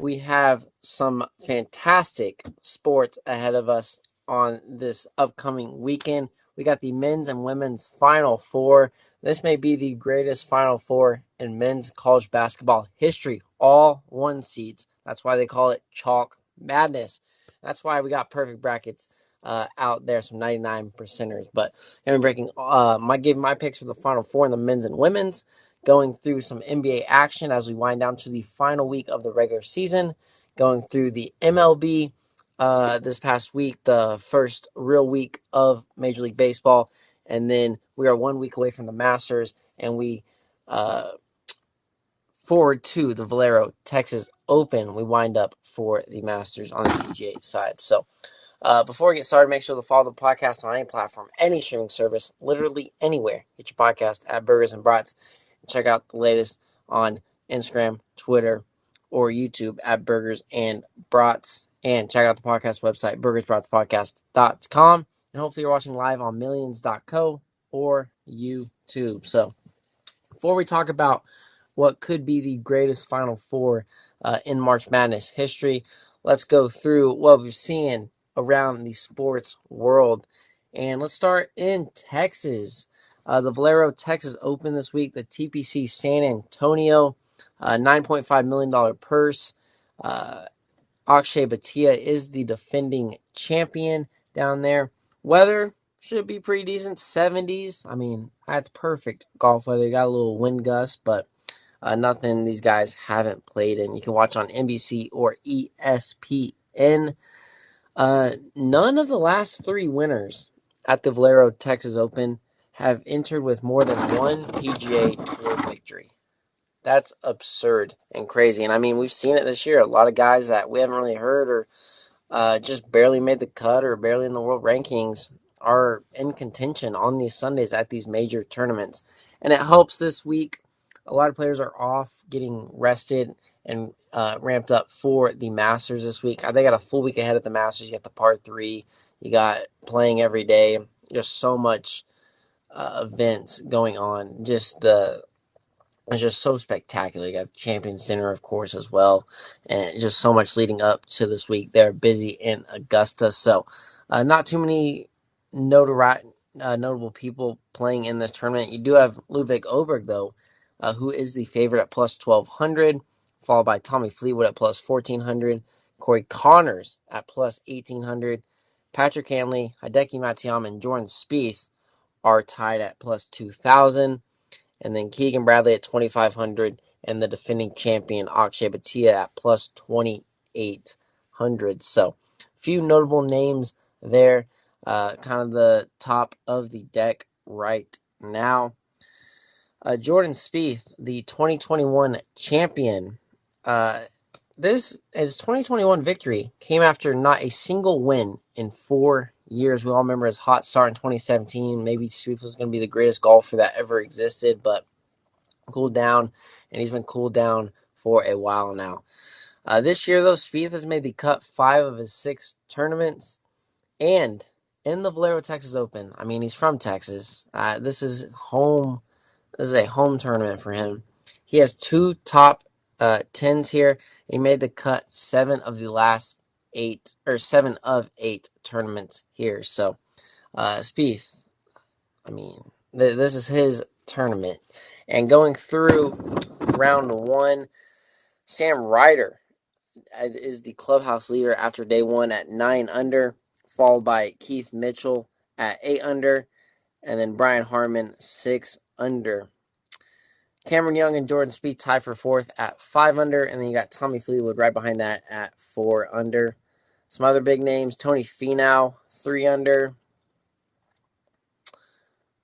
we have some fantastic sports ahead of us on this upcoming weekend. We got the men's and women's Final Four. This may be the greatest Final Four in men's college basketball history. All one seeds. That's why they call it Chalk Madness. That's why we got perfect brackets out there, some 99 percenters. But I'm breaking giving my picks for the Final Four in the men's and women's, going through some NBA action as we wind down to the final week of the regular season, going through the MLB this past week, the first real week of Major League Baseball, and then we are 1 week away from the Masters, and we forward to the Valero Texas Open. We wind up for the Masters on the PGA side. So before we get started, make sure to follow the podcast on any platform, any streaming service, literally anywhere. Get your podcast at Burgers and Brats. Check out the latest on Instagram, Twitter, or YouTube at Burgers and Brats. And check out the podcast website, burgersbratspodcast.com. And hopefully you're watching live on millions.co or YouTube. So before we talk about what could be the greatest Final Four in March Madness history, let's go through what we've seen around the sports world. And let's start in Texas. The Valero Texas Open this week, the TPC San Antonio, $9.5 million purse. Akshay Bhatia is the defending champion down there. Weather should be pretty decent, 70s. I mean, that's perfect golf weather. You got a little wind gust, but nothing these guys haven't played in. You can watch on NBC or ESPN. None of the last three winners at the Valero Texas Open have entered with more than one PGA Tour victory. That's absurd and crazy. And I mean, we've seen it this year. A lot of guys that we haven't really heard or just barely made the cut or barely in the world rankings are in contention on these Sundays at these major tournaments. And it helps this week. A lot of players are off, getting rested and ramped up for the Masters this week. They got a full week ahead of the Masters. You got the par 3. You got playing every day. There's so much events going on. It's just so spectacular. You got Champions Dinner, of course, as well. And just so much leading up to this week. They're busy in Augusta. So not too many notable people playing in this tournament. You do have Ludwig Oberg, though, who is the favorite at plus 1,200, followed by Tommy Fleetwood at plus 1,400, Corey Connors at plus 1,800, Patrick Hanley, Hideki Matsuyama, and Jordan Spieth are tied at plus 2,000. And then Keegan Bradley at 2,500, and the defending champion Akshay Bhatia at plus 2,800. So, a few notable names there, kind of the top of the deck right now. Jordan Spieth, the 2021 champion. His 2021 victory came after not a single win in 4 years. We all remember his hot start in 2017. Maybe Spieth was going to be the greatest golfer that ever existed, but cooled down, and he's been cooled down for a while now. This year, though, Spieth has made the cut 5 of his 6 tournaments, and in the Valero Texas Open, I mean, he's from Texas. This is home. This is a home tournament for him. He has 2 top 10s here. He made the cut 7 of 8 tournaments here. So, Spieth, I mean, this is his tournament. And going through round 1, Sam Ryder is the clubhouse leader after day 1 at 9 under, followed by Keith Mitchell at 8 under, and then Brian Harman 6 under. Cameron Young and Jordan Spieth tied for 4th at 5 under, and then you got Tommy Fleetwood right behind that at 4 under. Some other big names, Tony Finau 3 under.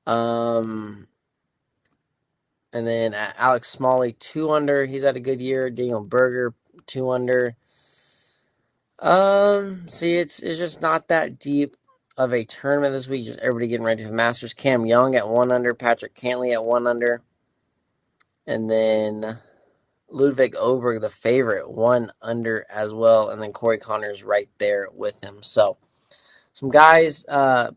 And then Alex Smalley 2 under. He's had a good year. Daniel Berger 2 under. See, it's just not that deep of a tournament this week. Just everybody getting ready for the Masters. Cam Young at 1 under. Patrick Cantley at 1 under. And then Ludwig Oberg, the favorite, 1 under as well. And then Corey Connors right there with him. So some guys are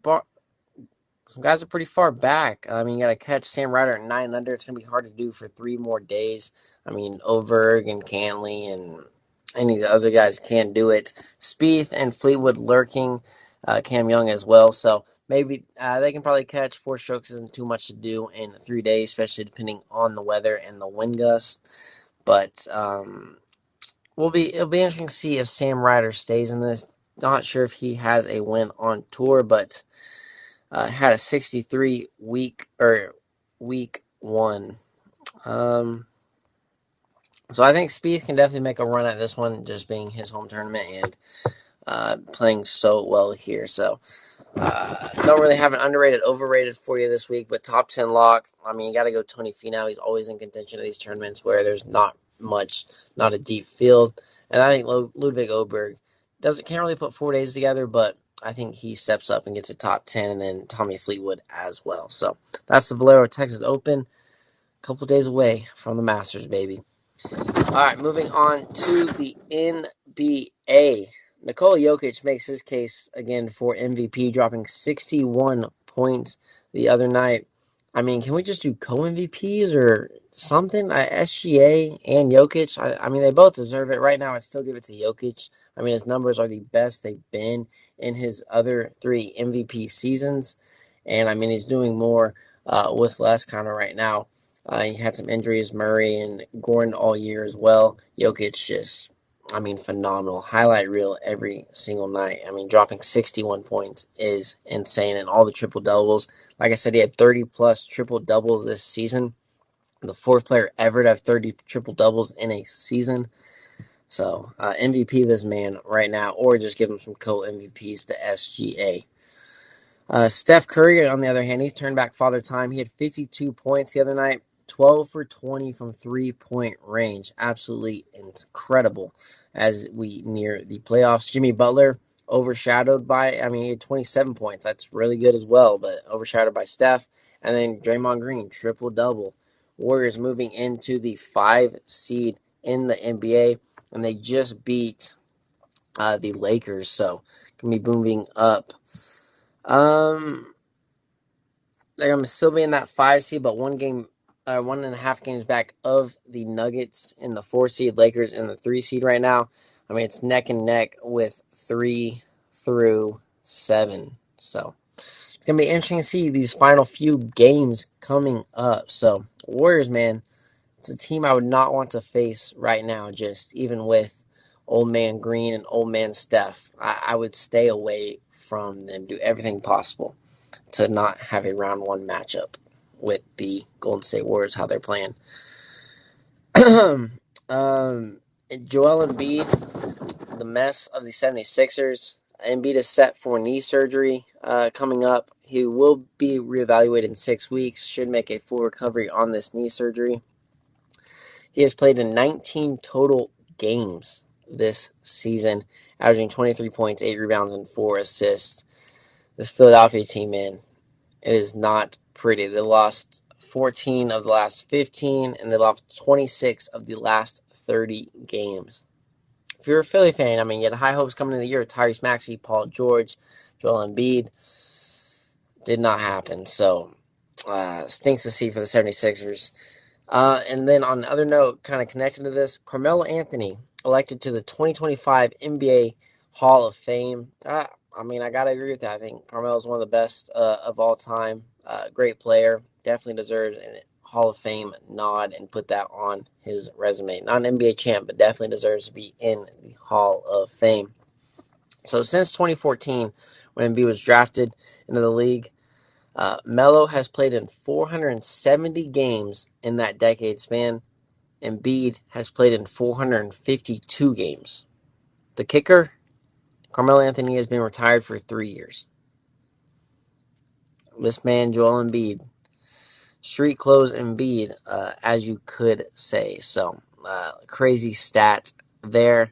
pretty far back. I mean, you got to catch Sam Ryder at 9 under. It's going to be hard to do for 3 more days. I mean, Oberg and Cantley and any of the other guys can do it. Spieth and Fleetwood lurking, Cam Young as well. So maybe they can probably catch 4 strokes. Isn't too much to do in 3 days, especially depending on the weather and the wind gusts. But it'll be interesting to see if Sam Ryder stays in this. Not sure if he has a win on tour, but had a 63 week one. So I think Spieth can definitely make a run at this one, just being his home tournament and playing so well here. So don't really have an underrated, overrated for you this week, but top 10 lock. I mean, you got to go Tony Finau. He's always in contention of these tournaments where there's not a deep field. And I think Ludwig Oberg can't really put 4 days together, but I think he steps up and gets a top 10, and then Tommy Fleetwood as well. So that's the Valero Texas Open. A couple days away from the Masters, baby. All right, moving on to the NBA. Nikola Jokic makes his case again for MVP, dropping 61 points the other night. I mean, can we just do co-MVPs or something? SGA and Jokic, I mean, they both deserve it. Right now, I'd still give it to Jokic. I mean, his numbers are the best they've been in his other 3 MVP seasons. And, I mean, he's doing more with less kind of right now. He had some injuries, Murray and Gordon all year as well. Jokic just, I mean, phenomenal. Highlight reel every single night. I mean, dropping 61 points is insane. And all the triple-doubles. Like I said, he had 30-plus triple-doubles this season. The 4th player ever to have 30 triple-doubles in a season. So, MVP this man right now, or just give him some co-MVPs to SGA. Steph Curry, on the other hand, he's turned back father time. He had 52 points the other night. 12 for 20 from 3-point range. Absolutely incredible as we near the playoffs. Jimmy Butler overshadowed by, I mean, he had 27 points. That's really good as well, but overshadowed by Steph. And then Draymond Green, triple-double. Warriors moving into the 5 seed in the NBA, and they just beat the Lakers, so can be moving up. They're going to still be in that 5 seed, but 1.5 games back of the Nuggets in the 4 seed, Lakers in the 3 seed right now. I mean, it's neck and neck with 3 through 7. So it's going to be interesting to see these final few games coming up. So Warriors, man, it's a team I would not want to face right now, just even with old man Green and old man Steph. I would stay away from them, do everything possible to not have a round 1 matchup with the Golden State Warriors, how they're playing. Joel Embiid, the mess of the 76ers. Embiid is set for knee surgery coming up. He will be reevaluated in 6 weeks, should make a full recovery on this knee surgery. He has played in 19 total games this season, averaging 23 points, 8 rebounds, and 4 assists. This Philadelphia team, man, it is not pretty. They lost 14 of the last 15, and they lost 26 of the last 30 games. If you're a Philly fan, I mean, you had high hopes coming into the year with Tyrese Maxey, Paul George, Joel Embiid. Did not happen. So, stinks to see for the 76ers. And then on the other note, kind of connected to this, Carmelo Anthony elected to the 2025 NBA Hall of Fame. I mean, I got to agree with that. I think Carmelo is one of the best of all time. Great player. Definitely deserves a Hall of Fame nod and put that on his resume. Not an NBA champ, but definitely deserves to be in the Hall of Fame. So since 2014, when Embiid was drafted into the league, Melo has played in 470 games in that decade span. Embiid has played in 452 games. The kicker, Carmelo Anthony has been retired for 3 years. This man, Joel Embiid, street clothes Embiid, as you could say. So, crazy stat there.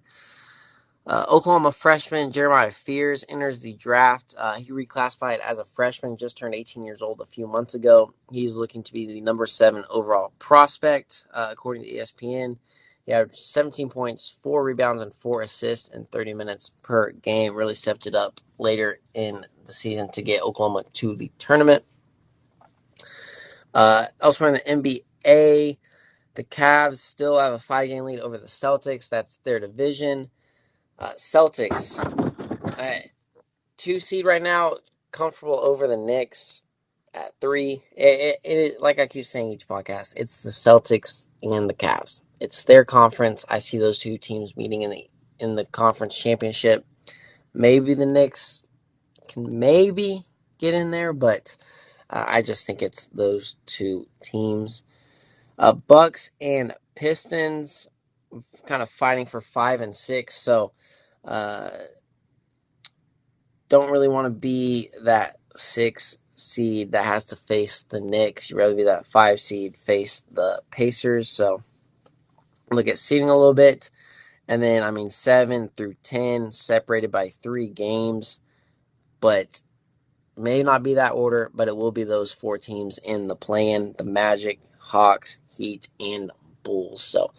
Oklahoma freshman Jeremiah Fears enters the draft. He reclassified as a freshman, just turned 18 years old a few months ago. He's looking to be the number 7 overall prospect, according to ESPN. He had 17 points, 4 rebounds, and 4 assists in 30 minutes per game. Really stepped it up later in the season to get Oklahoma to the tournament. Elsewhere in the NBA, The Cavs still have a 5-game lead over the Celtics. That's their division. Celtics, 2 seed right now, comfortable over the Knicks at 3. It like I keep saying each podcast, it's the Celtics and the Cavs. It's their conference. I see those two teams meeting in the conference championship. Maybe the Knicks can maybe get in there, but I just think it's those two teams. Bucks and Pistons kind of fighting for 5 and 6, so don't really want to be that 6 seed that has to face the Knicks. You'd rather be that 5 seed face the Pacers. So look at seeding a little bit. And then, 7 through 10 separated by 3 games. But may not be that order, but it will be those 4 teams in the play-in: the Magic, Hawks, Heat, and Bulls. So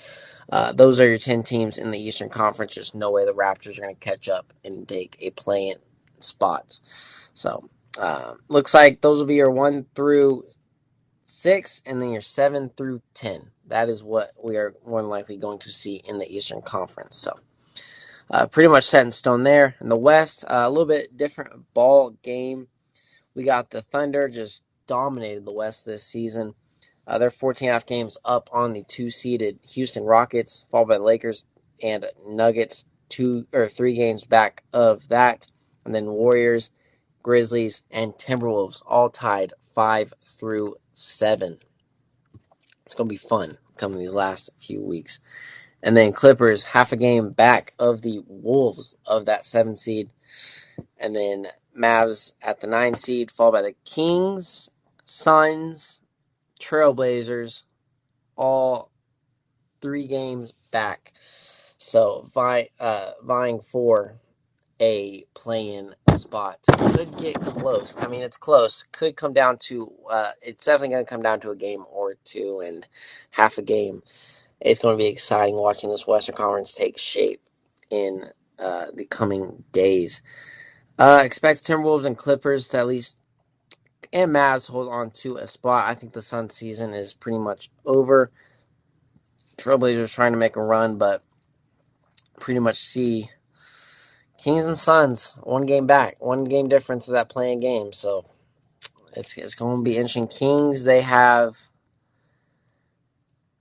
those are your 10 teams in the Eastern Conference. There's no way the Raptors are going to catch up and take a play-in spot. So looks like those will be your 1 through 6, and then your 7 through 10. That is what we are more than likely going to see in the Eastern Conference. So pretty much set in stone there. In the West, a little bit different ball game. We got the Thunder just dominated the West this season. They're 14.5 games up on the 2-seeded Houston Rockets, followed by the Lakers and Nuggets, 2 or 3 games back of that. And then Warriors, Grizzlies, and Timberwolves all tied 5 through 7. It's going to be fun coming these last few weeks. And then Clippers, half a game back of the Wolves of that 7 seed. And then Mavs at the 9 seed, followed by the Kings, Suns, Trailblazers, all 3 games back. So vying for a play-in spot. Could get close. It's close. Could come down to it's definitely going to come down to a game or 2 and half a game. It's going to be exciting watching this Western Conference take shape in the coming days. Expect Timberwolves and Clippers to at least, and Mavs, hold on to a spot. I think the Suns season is pretty much over. Trailblazers trying to make a run, but pretty much see Kings and Suns 1 game back, 1 game difference of that playing game. So it's going to be interesting. Kings, they have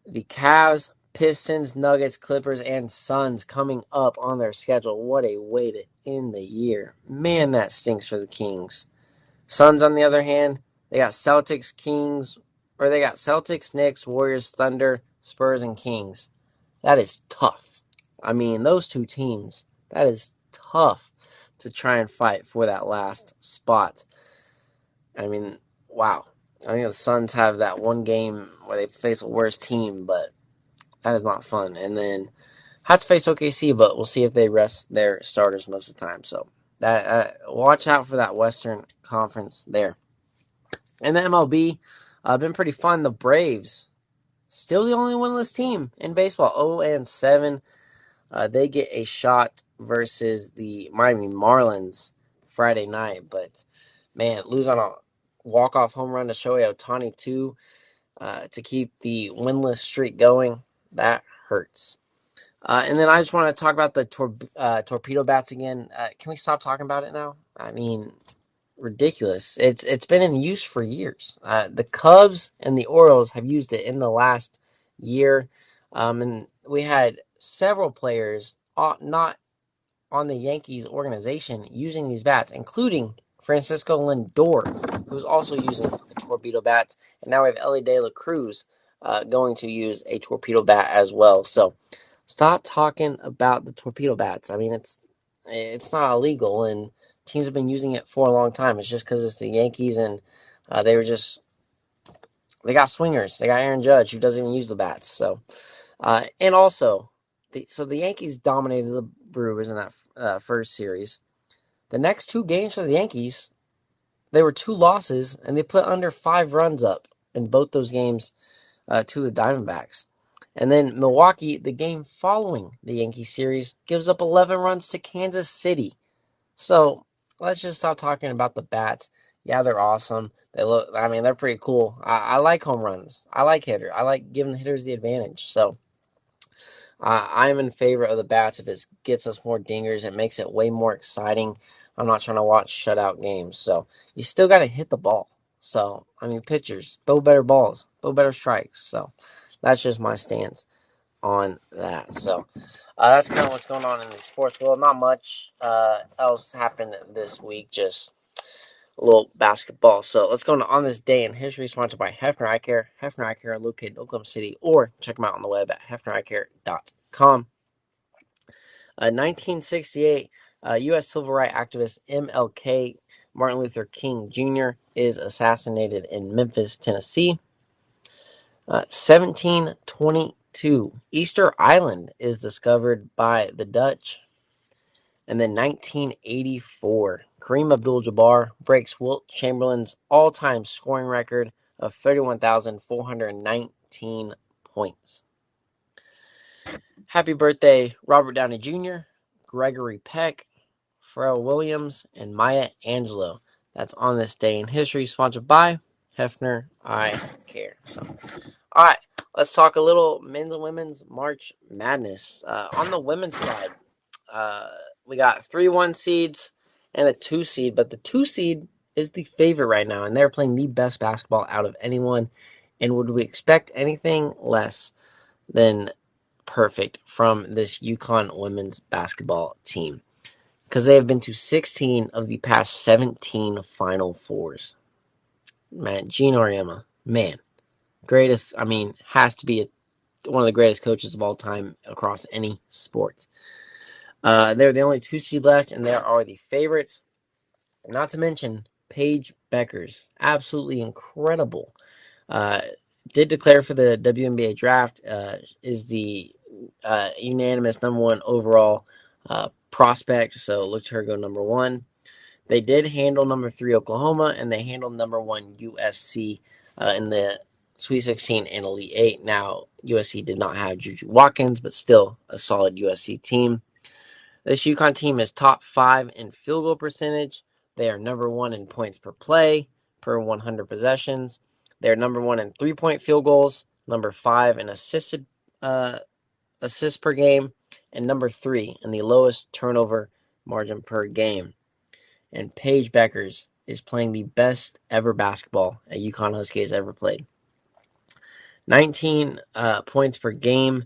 the Cavs, Pistons, Nuggets, Clippers, and Suns coming up on their schedule. What a way to end the year. Man, that stinks for the Kings. Suns, on the other hand, they got Celtics, Knicks, Warriors, Thunder, Spurs, and Kings. That is tough. Those 2 teams, that is tough to try and fight for that last spot. Wow. I think the Suns have that 1 game where they face a worse team, but that is not fun. And then have to face OKC, but we'll see if they rest their starters most of the time. So that watch out for that Western Conference there. And the MLB, been pretty fun. The Braves, still the only winless team in baseball, 0-7. They get a shot versus the Miami Marlins Friday night, but man, lose on a walk-off home run to Shohei Ohtani too, to keep the winless streak going. That hurts. And then I just want to talk about the torpedo bats again. Can we stop talking about it now? Ridiculous. It's been in use for years. The Cubs and the Orioles have used it in the last year, and we had several players not on the Yankees organization using these bats, including Francisco Lindor, who's also using the torpedo bats, and now we have Elly De La Cruz going to use a torpedo bat as well. So stop talking about the torpedo bats. It's not illegal, and teams have been using it for a long time. It's just because it's the Yankees, and they got swingers. They got Aaron Judge, who doesn't even use the bats. So, and also, the Yankees dominated the Brewers in that first series. The next 2 games for the Yankees, they were 2 losses, and they put under 5 runs up in both those games to the Diamondbacks. And then Milwaukee, the game following the Yankees series, gives up 11 runs to Kansas City. So let's just stop talking about the bats. Yeah, they're awesome. They're pretty cool. I like home runs. I like hitter. I like giving the hitters the advantage. So I'm in favor of the bats if it gets us more dingers. It makes it way more exciting. I'm not trying to watch shutout games. So you still got to hit the ball. So, pitchers, throw better balls, throw better strikes. So that's just my stance on that. So that's kind of what's going on in the sports world. Not much else happened this week. Just a little basketball. So let's go on this day in history, sponsored by Hefner Eye Care. Hefner Eye Care, located in Oklahoma City, or check them out on the web at hefnereyecare.com. 1968, U.S. civil rights activist MLK Martin Luther King Jr. is assassinated in Memphis, Tennessee. 1722, Easter Island is discovered by the Dutch. And then 1984, Kareem Abdul-Jabbar breaks Wilt Chamberlain's all-time scoring record of 31,419 points. Happy birthday, Robert Downey Jr., Gregory Peck, Pharrell Williams, and Maya Angelou. That's on this day in history, sponsored by Hefner Eye Care. So, all right, let's talk a little men's and women's March Madness. On the women's side, we got 3-1 seeds and a 2 seed, but the 2 seed is the favorite right now, and they're playing the best basketball out of anyone. And would we expect anything less than perfect from this UConn women's basketball team? Because they have been to 16 of the past 17 Final Fours. Man, Gene Auriemma, man, greatest. Has to be one of the greatest coaches of all time across any sport. They're the only 2 seed left, and they are the favorites. Not to mention Paige Beckers, absolutely incredible. Did declare for the WNBA draft. Is the unanimous number 1 overall prospect. So look to her go number 1. They did handle number 3 Oklahoma, and they handled number 1 USC in the Sweet 16 and Elite 8. Now, USC did not have Juju Watkins, but still a solid USC team. This UConn team is top 5 in field goal percentage. They are number 1 in points per play per 100 possessions. They are number 1 in 3-point field goals, number 5 in assists per game, and number 3 in the lowest turnover margin per game. And Paige Beckers is playing the best ever basketball a UConn Husky has ever played. 19 points per game.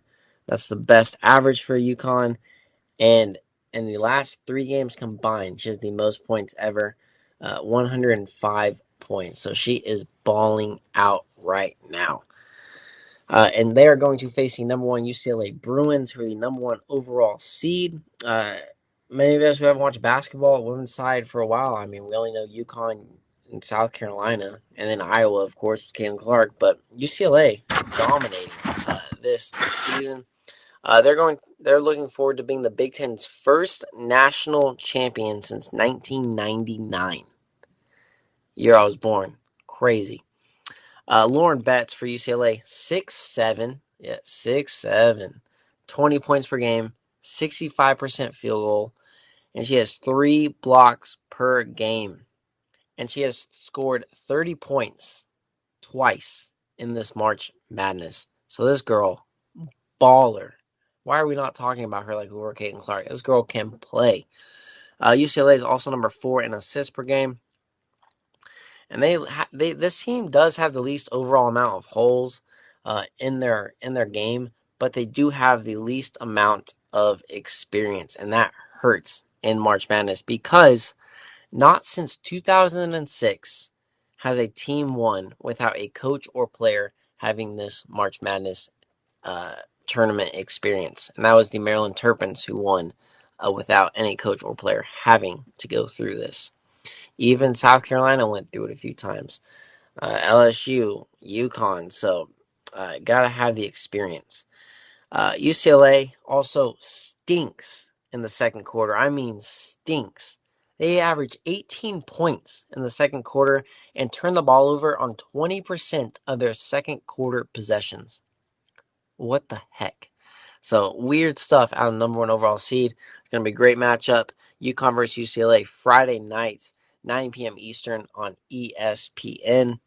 That's the best average for UConn. And in the last 3 games combined, she has the most points ever, 105 points. So she is balling out right now. And they are going to face the number 1 UCLA Bruins, who are the number 1 overall seed. Many of us who haven't watched basketball women's side for a while, we only know UConn and South Carolina, and then Iowa, of course, with Caitlin Clark. But UCLA dominating this season. They're looking forward to being the Big Ten's first national champion since 1999. Year I was born. Crazy. Lauren Betts for UCLA, 6'7". Yeah, 6'7". 20 points per game, 65% field goal, and she has 3 blocks per game. And she has scored 30 points twice in this March Madness. So this girl, baller. Why are we not talking about her like we were Caitlin Clark? This girl can play. UCLA is also number 4 in assists per game. And this team does have the least overall amount of holes in their game, but they do have the least amount of experience, and that hurts in March Madness because not since 2006 has a team won without a coach or player having this March Madness tournament experience, and that was the Maryland Terrapins who won without any coach or player having to go through this. Even South Carolina went through it a few times. LSU, UConn. So, gotta have the experience. UCLA also stinks in the second quarter. Stinks. They average 18 points in the second quarter and turn the ball over on 20% of their second quarter possessions. What the heck? So, weird stuff out of number 1 overall seed. It's going to be a great matchup. UConn versus UCLA Friday nights. 9 p.m. Eastern on ESPN.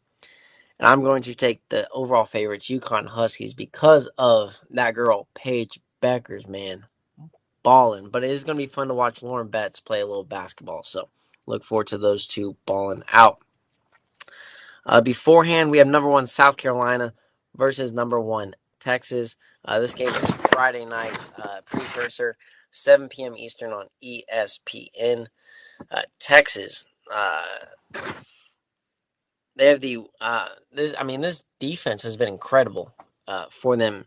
And I'm going to take the overall favorites, UConn Huskies, because of that girl, Paige Beckers, man. Balling. But it is going to be fun to watch Lauren Betts play a little basketball. So look forward to those two balling out. Beforehand, we have number 1 South Carolina versus number 1 Texas. This game is Friday night precursor, 7 p.m. Eastern on ESPN. Texas, they have this defense has been incredible for them.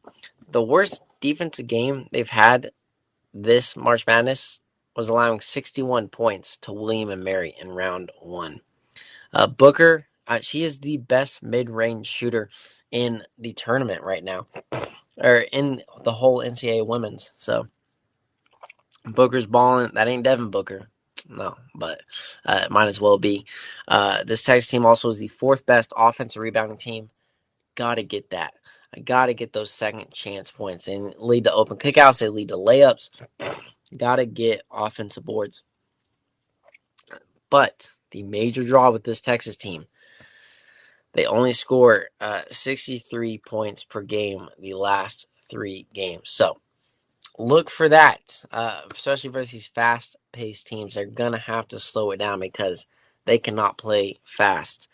The worst defensive game they've had this March Madness was allowing 61 points to William and Mary in round 1. Booker, she is the best mid-range shooter in the tournament right now, or in the whole NCAA women's. So Booker's balling. That ain't Devin Booker. No, but it might as well be. This Texas team also is the 4th best offensive rebounding team. Gotta get that. I gotta get those second chance points and lead to open kickouts. They lead to layups. Gotta get offensive boards. But the major draw with this Texas team, they only score 63 points per game the last 3 games. So look for that, especially versus these fast-paced teams. They're going to have to slow it down because they cannot play fast.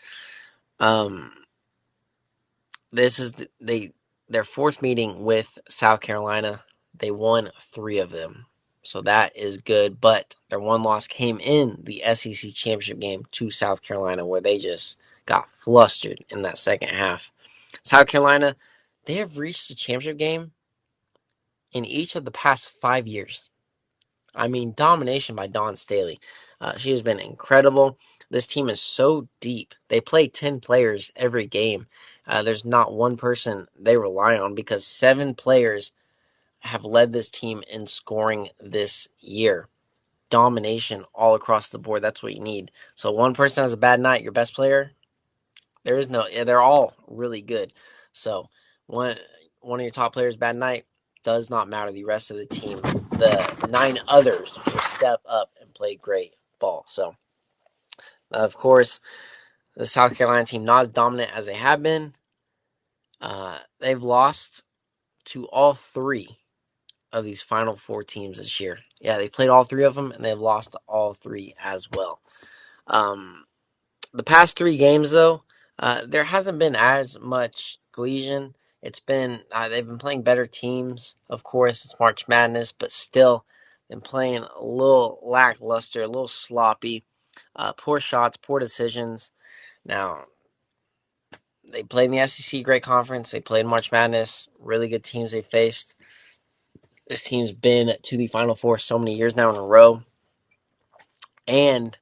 This is their 4th meeting with South Carolina. They won 3 of them. So that is good, but their one loss came in the SEC championship game to South Carolina, where they just got flustered in that second half. South Carolina, they have reached the championship game in each of the past 5 years. I mean, domination by Dawn Staley. She has been incredible. This team is so deep. They play 10 players every game. There's not one person they rely on because 7 players have led this team in scoring this year. Domination all across the board. That's what you need. So one person has a bad night, your best player, there is no. They're all really good. So one of your top players bad night does not matter. The rest of the team, the 9 others, will step up and play great ball. So of course, the South Carolina team not as dominant as they have been. They've lost to all 3 of these final 4 teams this year. Yeah, they played all 3 of them, and they've lost to all 3 as well. The past 3 games, though, there hasn't been as much cohesion. It's been they've been playing better teams. Of course, it's March Madness, but still been playing a little lackluster, a little sloppy. Poor shots, poor decisions. Now, they played in the SEC Great Conference. They played March Madness. Really good teams they faced. This team's been to the Final Four so many years now in a row. And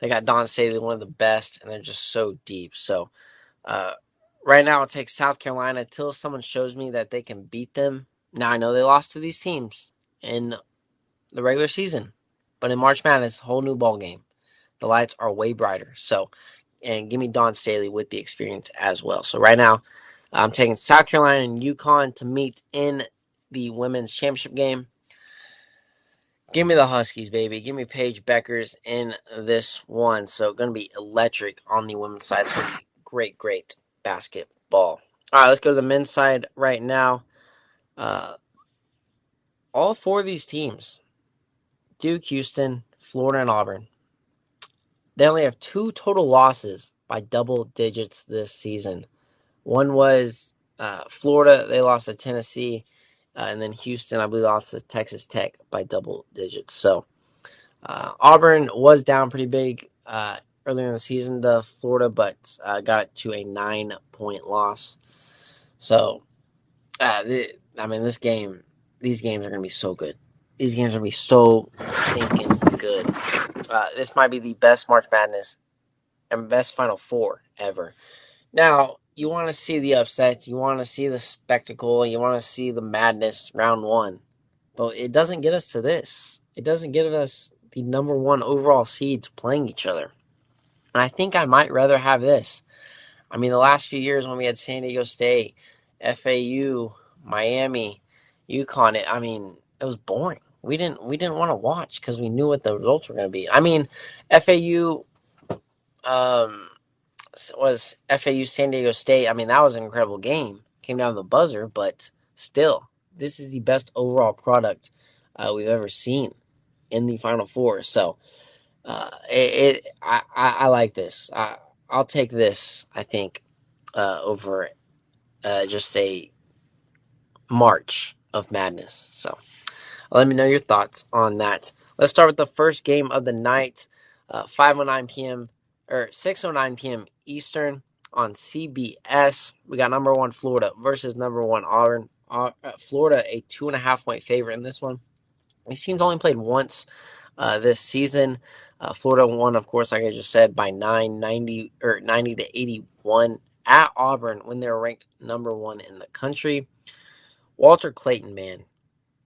they got Dawn Staley, one of the best, and they're just so deep. So, right now, it takes South Carolina until someone shows me that they can beat them. Now, I know they lost to these teams in the regular season, but in March Madness, whole new ball game. The lights are way brighter. So, and give me Dawn Staley with the experience as well. So right now, I'm taking South Carolina and UConn to meet in the women's championship game. Give me the Huskies, baby. Give me Paige Beckers in this one. So going to be electric on the women's side. It's going to be great, great basketball. All right, let's go to the men's side right now. All 4 of these teams, Duke, Houston, Florida, and Auburn, they only have 2 total losses by double digits this season. One was Florida. They lost to Tennessee. And then Houston, I believe, lost to Texas Tech by double digits. So Auburn was down pretty big earlier in the season to Florida, but got to a 9-point loss. So, these games are going to be so good. These games are going to be so stinking good. This might be the best March Madness and best Final Four ever. Now, you want to see the upsets, you want to see the spectacle, you want to see the madness round 1. But it doesn't get us to this. It doesn't give us the number 1 overall seeds playing each other. And I think I might rather have this. I mean, the last few years when we had San Diego State, FAU, Miami, UConn, it was boring. We didn't want to watch because we knew what the results were going to be. I mean, FAU was FAU San Diego State. I mean, that was an incredible game. Came down to the buzzer, but still, this is the best overall product we've ever seen in the Final Four. So I like this. I'll take this. I think over just a March of Madness. So let me know your thoughts on that. Let's start with the first game of the night, 5:09 p.m. or 6:09 p.m. Eastern on CBS. We got number one Florida versus number one Auburn. Florida a 2.5-point favorite in this one. These teams only played once this season. Florida won, of course, like I just said, by 90 to 81 at Auburn when they were ranked number one in the country. Walter Clayton, man,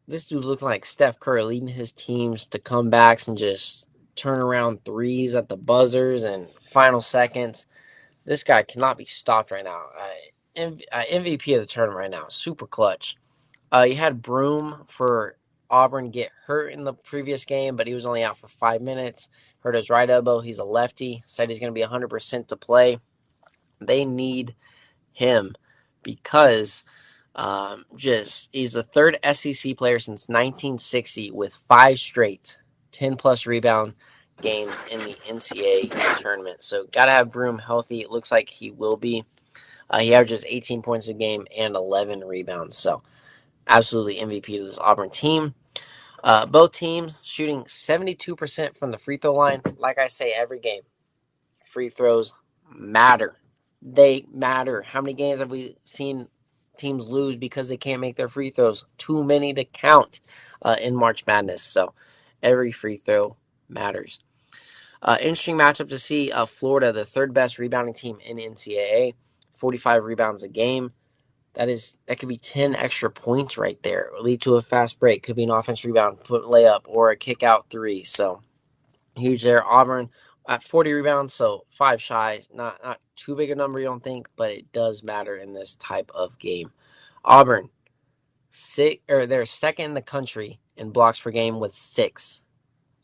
this dude looking like Steph Curry, leading his teams to comebacks and just turn around threes at the buzzers and final seconds. This guy cannot be stopped right now. MVP of the tournament right now, super clutch. You had Broom for Auburn get hurt in the previous game, but he was only out for 5 minutes. Hurt his right elbow. He's a lefty. Said he's going to be 100% to play. They need him because he's the third SEC player since 1960 with 5 straight 10-plus rebound games in the NCAA tournament. So got to have Broom healthy. It looks like he will be. He averages 18 points a game and 11 rebounds. So absolutely MVP to this Auburn team. Both teams shooting 72% from the free throw line. Like I say every game, free throws matter. They matter. How many games have we seen teams lose because they can't make their free throws? Too many to count in March Madness. So every free throw matters. Interesting matchup to see. Florida, the third best rebounding team in NCAA, 45 rebounds a game. That could be 10 extra points right there. Lead to a fast break. Could be an offense rebound, put layup, or a kick out three. So huge there. Auburn at 40 rebounds, so 5 shy. Not too big a number, you don't think, but it does matter in this type of game. Auburn, they're second in the country in blocks per game with 6.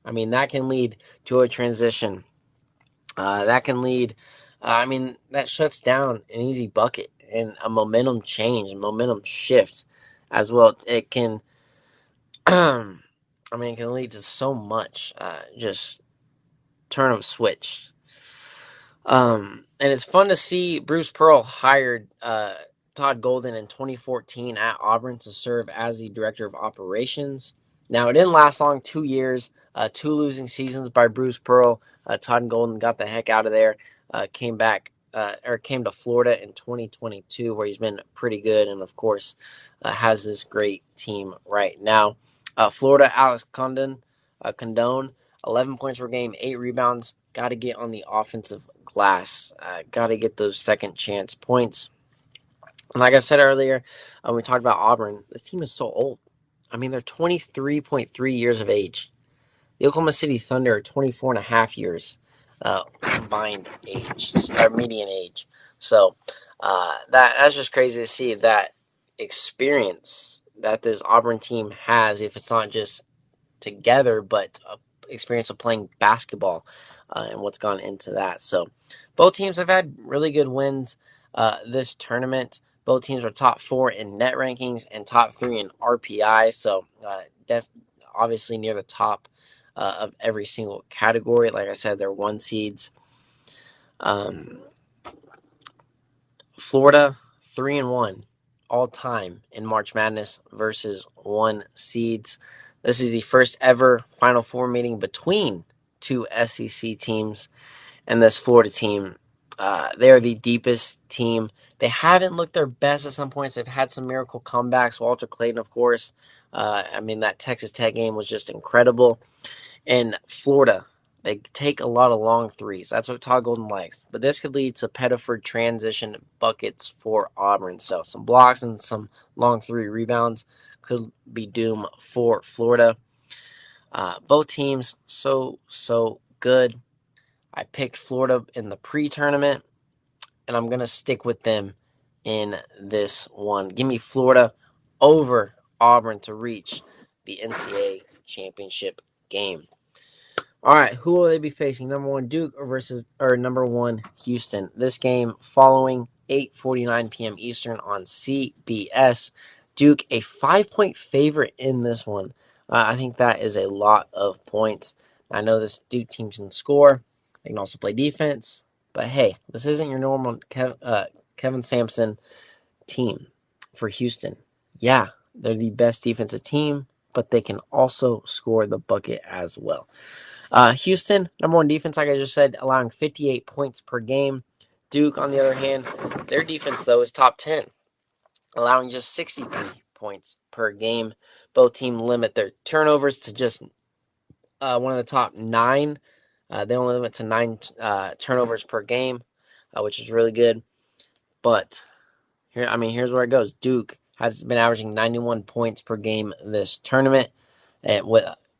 I mean, that can lead to a transition. That can lead. That shuts down an easy bucket and a momentum change, momentum shift as well. It can, it can lead to so much. Just turn of switch. And it's fun to see Bruce Pearl hired Todd Golden in 2014 at Auburn to serve as the director of operations. Now, it didn't last long, 2 years, 2 losing seasons by Bruce Pearl. Todd Golden got the heck out of there, came to Florida in 2022, where he's been pretty good, and of course, has this great team right now. Florida, Alex Condon, 11 points per game, 8 rebounds. Got to get on the offensive glass. Got to get those second chance points. And like I said earlier, when we talked about Auburn, this team is so old. They're 23.3 years of age. The Oklahoma City Thunder are 24 and a half years combined age, or median age. So that's just crazy to see that experience that this Auburn team has, if it's not just together, but experience of playing basketball and what's gone into that. So both teams have had really good wins this tournament. Both teams are top 4 in net rankings and top 3 in RPI. So obviously near the top of every single category. Like I said, they're 1 seeds. Florida 3-1 all time in March Madness versus 1 seeds. This is the first ever Final Four meeting between 2 SEC teams, and this Florida team, they are the deepest team. They haven't looked their best at some points. They've had some miracle comebacks. Walter Clayton, of course. That Texas Tech game was just incredible. And Florida, they take a lot of long threes. That's what Todd Golden likes. But this could lead to Pettiford transition buckets for Auburn. So some blocks and some long 3 rebounds could be doom for Florida. Both teams so good. I picked Florida in the pre-tournament, and I'm going to stick with them in this one. Give me Florida over Auburn to reach the NCAA championship game. All right, who will they be facing? Number one Duke or number one Houston? This game following 8:49 p.m. Eastern on CBS. Duke a 5-point favorite in this one. I think that is a lot of points. I know this Duke team can score. They can also play defense. But hey, this isn't your normal Kevin Sampson team for Houston. Yeah, they're the best defensive team, but they can also score the bucket as well. Houston, number one defense, like I just said, allowing 58 points per game. Duke, on the other hand, their defense, though, is top 10, allowing just 63 points per game. Both teams limit their turnovers to just one of the top 9. They only limit to 9 turnovers per game, which is really good. But here's where it goes. Duke has been averaging 91 points per game this tournament, and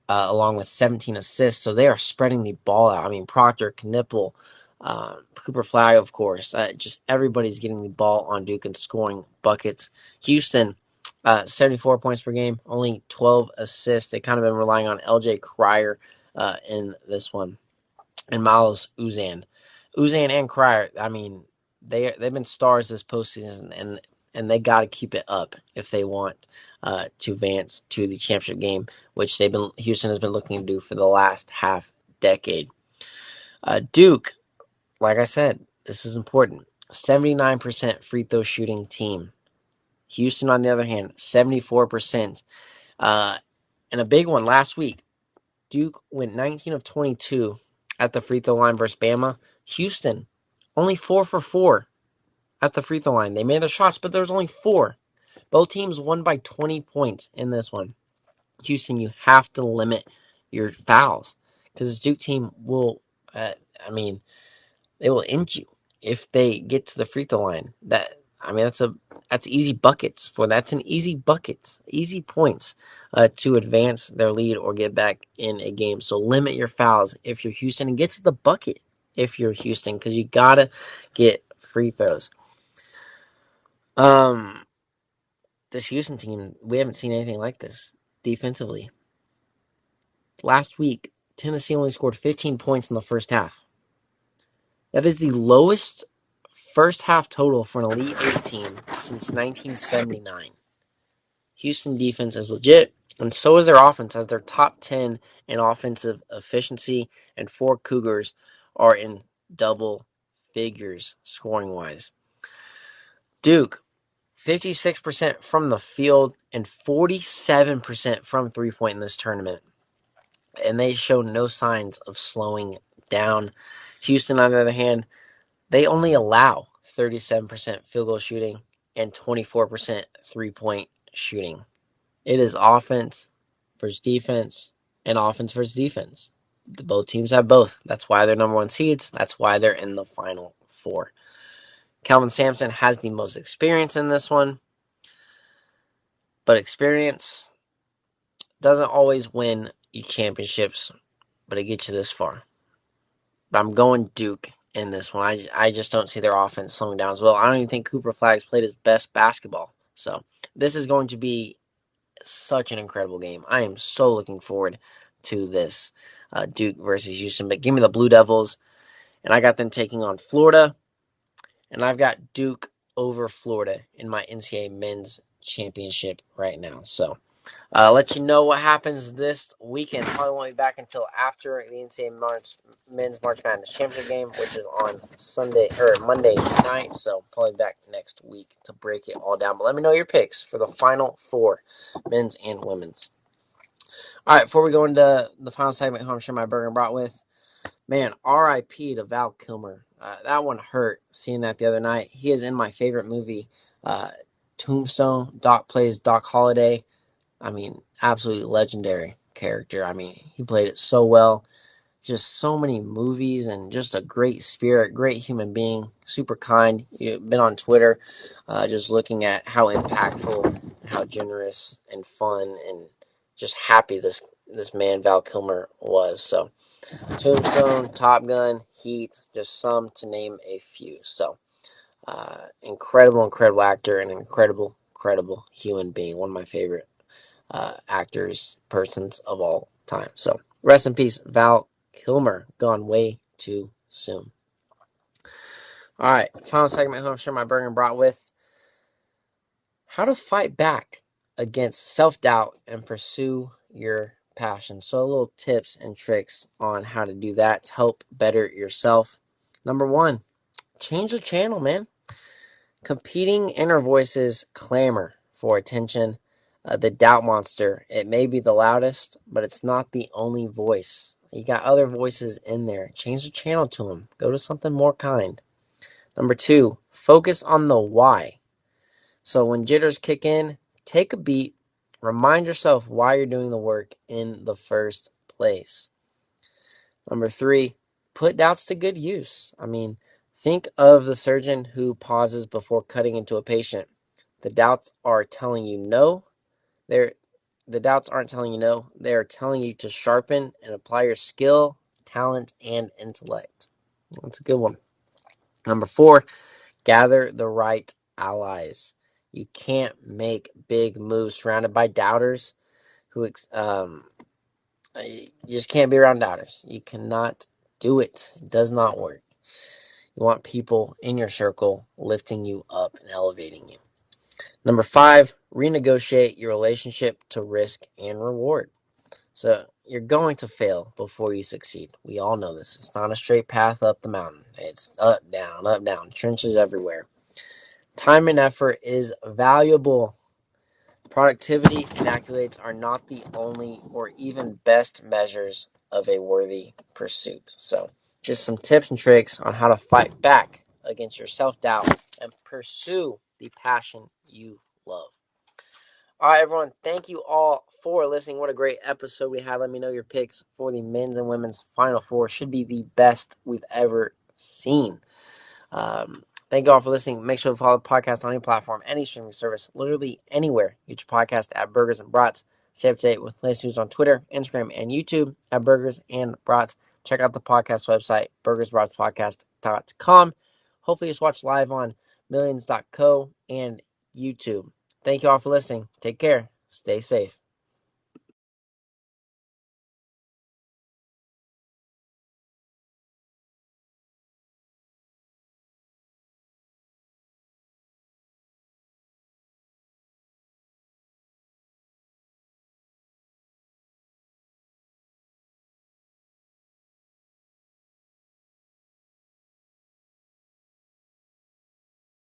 along with 17 assists. So they are spreading the ball out. Proctor, Knipple, Cooper Flag, of course. Just everybody's getting the ball on Duke and scoring buckets. Houston, 74 points per game, only 12 assists. They kind of been relying on LJ Cryer in this one, and Milos Uzan. Uzan and Cryer, they've been stars this postseason, and they got to keep it up if they want to advance to the championship game, which Houston has been looking to do for the last half decade. Duke, like I said, this is important. 79% free throw shooting team. Houston, on the other hand, 74%. And a big one last week. Duke went 19 of 22 at the free throw line versus Bama. Houston, only 4 for 4 at the free throw line. They made their shots, but there was only 4. Both teams won by 20 points in this one. Houston, you have to limit your fouls because this Duke team will, they will inch you if they get to the free throw line. That's easy buckets for that's an easy buckets, easy points to advance their lead or get back in a game. So limit your fouls if you're Houston and get to the bucket if you're Houston because you gotta get free throws. This Houston team, we haven't seen anything like this defensively. Last week, Tennessee only scored 15 points in the first half. That is the lowest first half total for an Elite 8 team since 1979. Houston defense is legit, and so is their offense, as their top 10 in offensive efficiency, and 4 Cougars are in double figures scoring-wise. Duke, 56% from the field and 47% from three-point in this tournament. And they show no signs of slowing down. Houston, on the other hand, they only allow 37% field goal shooting and 24% three-point shooting. It is offense versus defense and offense versus defense. Both teams have both. That's why they're number one seeds. That's why they're in the Final Four. Calvin Sampson has the most experience in this one, but experience doesn't always win you championships, but it gets you this far. But I'm going Duke in this one. I just don't see their offense slowing down as well. I don't even think Cooper Flagg's played his best basketball. So this is going to be such an incredible game. I am so looking forward to this Duke versus Houston. But give me the Blue Devils, and I got them taking on Florida, and I've got Duke over Florida in my NCAA men's championship right now. So let you know what happens this weekend. Probably won't be back until after the NCAA men's March Madness championship game, which is on Monday night. So probably back next week to break it all down. But let me know your picks for the Final Four, men's and women's. All right, before we go into the final segment, who I'm sharing my burger and brat with, man, R.I.P. to Val Kilmer. That one hurt. Seeing that the other night, he is in my favorite movie, Tombstone. Doc plays Doc Holliday. Absolutely legendary character. He played it so well. Just so many movies and just a great spirit, great human being, super kind. You've been on Twitter, just looking at how impactful, how generous and fun and just happy this man Val Kilmer was. So Tombstone, Top Gun, Heat, just some to name a few. So incredible actor and incredible human being. One of my favorite actors, persons of all time. So rest in peace, Val Kilmer, gone way too soon. All right, final segment who I'm sharing my burger and brat with. How to fight back against self-doubt and pursue your passion. So a little tips and tricks on how to do that to help better yourself. Number 1, change the channel, man. Competing inner voices clamor for attention. The doubt monster, it may be the loudest, but it's not the only voice. You got other voices in there. Change the channel to them. Go to something more kind. Number 2, focus on the why. So when jitters kick in, take a beat. Remind yourself why you're doing the work in the first place. Number 3, put doubts to good use. Think of the surgeon who pauses before cutting into a patient. The doubts are telling you no. The doubts aren't telling you no. They're telling you to sharpen and apply your skill, talent, and intellect. That's a good one. Number 4, gather the right allies. You can't make big moves surrounded by doubters you just can't be around doubters. You cannot do it. It does not work. You want people in your circle lifting you up and elevating you. Number 5, renegotiate your relationship to risk and reward. So you're going to fail before you succeed. We all know this. It's not a straight path up the mountain. It's up, down, trenches everywhere. Time and effort is valuable. Productivity and accolades are not the only or even best measures of a worthy pursuit. So just some tips and tricks on how to fight back against your self-doubt and pursue the passion you love. All right, everyone. Thank you all for listening. What a great episode we had. Let me know your picks for the men's and women's Final Four. Should be the best we've ever seen. Thank you all for listening. Make sure to follow the podcast on any platform, any streaming service, literally anywhere. Get your podcast at Burgers and Brats. Stay up to date with latest news on Twitter, Instagram, and YouTube at Burgers and Brats. Check out the podcast website, burgersbratspodcast.com. Hopefully, just watch live on millions.co and YouTube. Thank you all for listening. Take care. Stay safe.